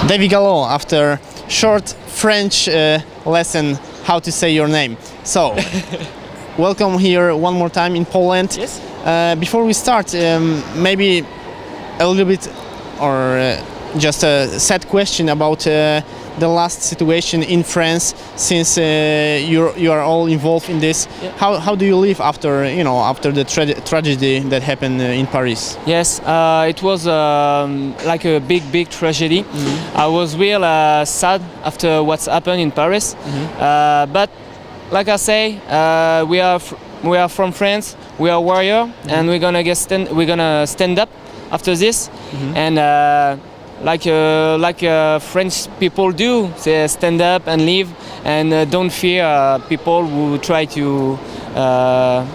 Davy Gallon, after short French lesson how to say your name. So, welcome here one more time in Poland. Yes. Before we start, maybe a little bit or just a sad question about the last situation in France, since you are all involved in this. Yeah. How do you live after the tragedy that happened in Paris? Yes, it was like a big tragedy. Mm-hmm. I was real sad after what's happened in Paris. Mm-hmm. But like I say, we are from France. We are warrior, and we're gonna stand up after this, and like French people do, they stand up and live, and don't fear people who try to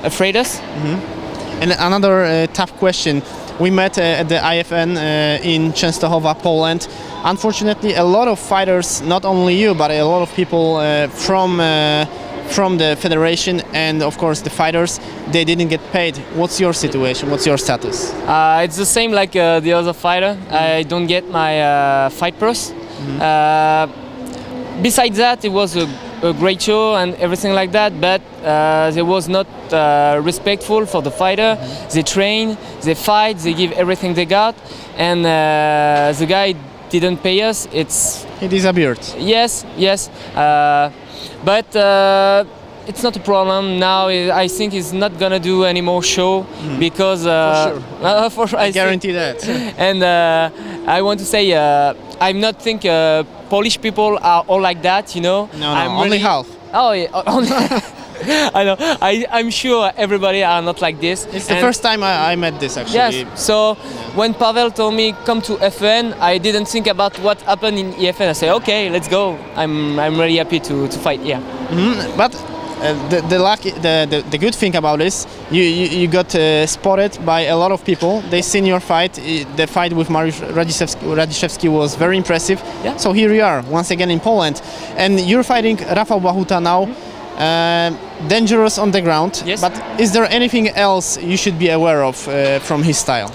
afraid us. And another tough question. We met at the IFN in Częstochowa, Poland. Unfortunately, a lot of fighters, not only you, but a lot of people from the federation and of course the fighters, they didn't get paid. What's your situation? What's your status? It's the same like the other fighter. I don't get my fight purse. Besides that, it was a great show and everything like that, but they was not respectful for the fighter. They train, they fight, they give everything they got, and the guy didn't pay us. He disappeared. Yes, but it's not a problem now. I think he's not gonna do any more show because For sure. I guarantee that. And I want to say I'm not think Polish people are all like that, you know. No, I'm only really, half. Oh yeah, only. I know. I'm sure everybody are not like this. It's the first time I met this actually. Yes. So when Pavel told me come to FEN, I didn't think about what happened in EFN. I said, okay, let's go. I'm really happy to fight here. But the good thing about this, you got spotted by a lot of people. They seen your fight. The fight with Mariuszem Radziszewskim was very impressive. Yeah. So here you are once again in Poland, and you're fighting Rafała Błachuty now. Dangerous on the ground. Yes. But is there anything else you should be aware of from his style?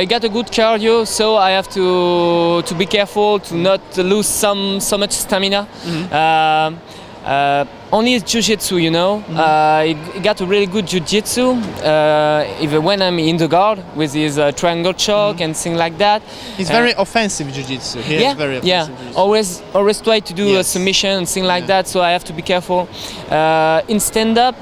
He got a good cardio, so I have to be careful to not lose so much stamina. Only his jiu-jitsu, you know. He got a really good jiu-jitsu. Even when I'm in the guard with his triangle choke and things like that. He's very offensive jiu-jitsu. He has very offensive jiu-jitsu. Always try to do a submission and things like that. So I have to be careful. In stand-up,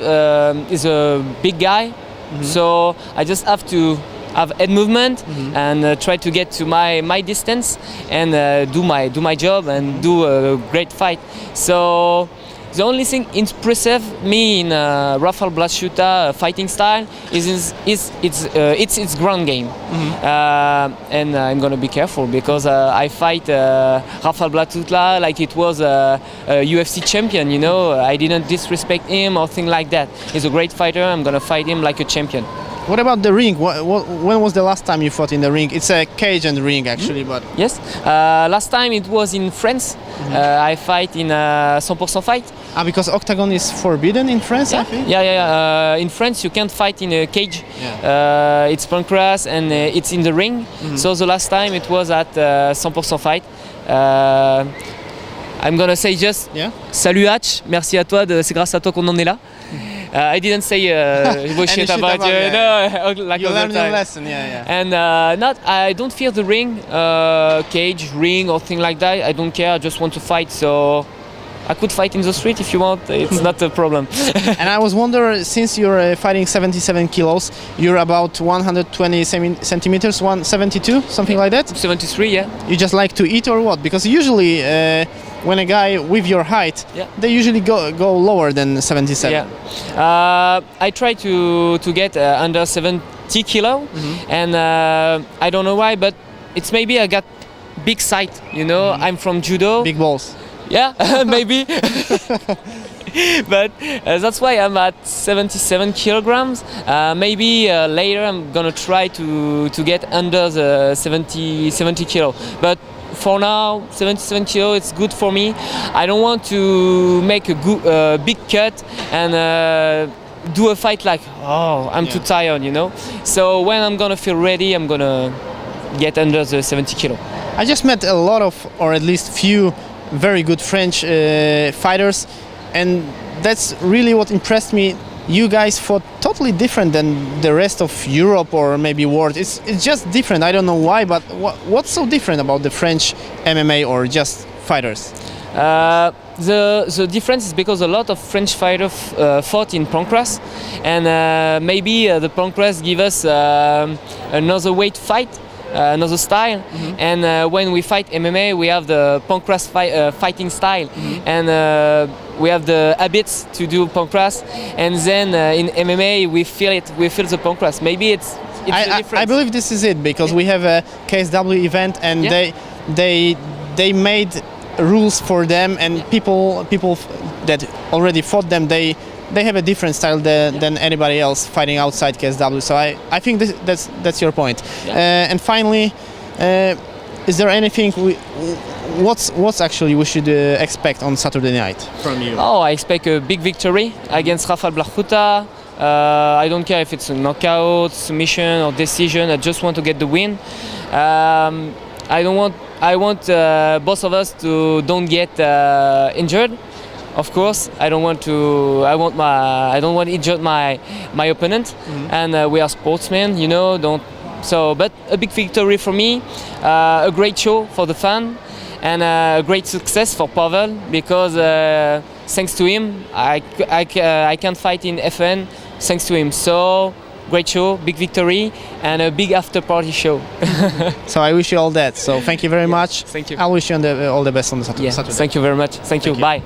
he's a big guy, so I just have to have head movement and try to get to my distance and do my job and do a great fight. So the only thing impressive me in Rafał Błachuty fighting style is its ground game, and I'm gonna be careful because I fight Rafał Błachuty like it was a UFC champion. You know, I didn't disrespect him or thing like that. He's a great fighter. I'm gonna fight him like a champion. What about the ring? When was the last time you fought in the ring? It's a cage and ring actually, but... Yes, last time it was in France. I fight in 100% fight. Because octagon is forbidden in France, I think? Yeah. In France you can't fight in a cage. Yeah. It's pancras and it's in the ring. So the last time it was at 100% fight. I'm gonna say just salut Hatch, merci à toi, c'est grâce à toi qu'on en est là. I didn't say bullshit about you. No, like you all learned the time. your lesson, yeah. And I don't fear the ring, cage, ring, or thing like that. I don't care. I just want to fight. So I could fight in the street if you want. It's not a problem. And I was wondering, since you're fighting 77 kilos, you're about 120 centimeters, 172, something like that? 73, yeah. You just like to eat or what? Because usually when a guy with your height, they usually go lower than 77. Yeah. I try to get under 70 kilo, and I don't know why, but it's maybe I got big sight, you know. I'm from judo. Big balls. Yeah, maybe. But that's why I'm at 77 kilograms. Maybe later I'm gonna try to get under the 70 kilo. But for now, 77 kilo, it's good for me. I don't want to make a big cut and do a fight like, I'm too tired, you know. So when I'm gonna feel ready, I'm gonna get under the 70 kilo. I just met a lot of, or at least few, very good French fighters, and that's really what impressed me. You guys fought totally different than the rest of Europe or maybe world. It's just different. I don't know why, but what's so different about the French MMA or just fighters? The difference is because a lot of French fighters fought in pancras, and maybe the pancras give us another way to fight, another style. And when we fight MMA, we have the pancras fighting style, and we have the habits to do pancras, and then in MMA we feel it. We feel the pancras. Maybe it's the difference. I believe this is it, because we have a KSW event, and they made rules for them, and people that already fought them, they have a different style than anybody else fighting outside KSW. So I think that's your point. And finally, is there anything what's actually we should expect on Saturday night from you? Oh, I expect a big victory against Rafała Błachuty. I don't care if it's a knockout, submission or decision. I just want to get the win. I want both of us to don't get injured. Of course, I don't want to injure my opponent, and we are sportsmen, you know. But a big victory for me, a great show for the fan, and a great success for Pavel, because thanks to him, I can fight in FEN. Thanks to him, so. Great show, big victory, and a big after-party show. So I wish you all that. So thank you very much. Thank you. I wish you all the best on the Saturday. Thank you very much. Thank you. Bye.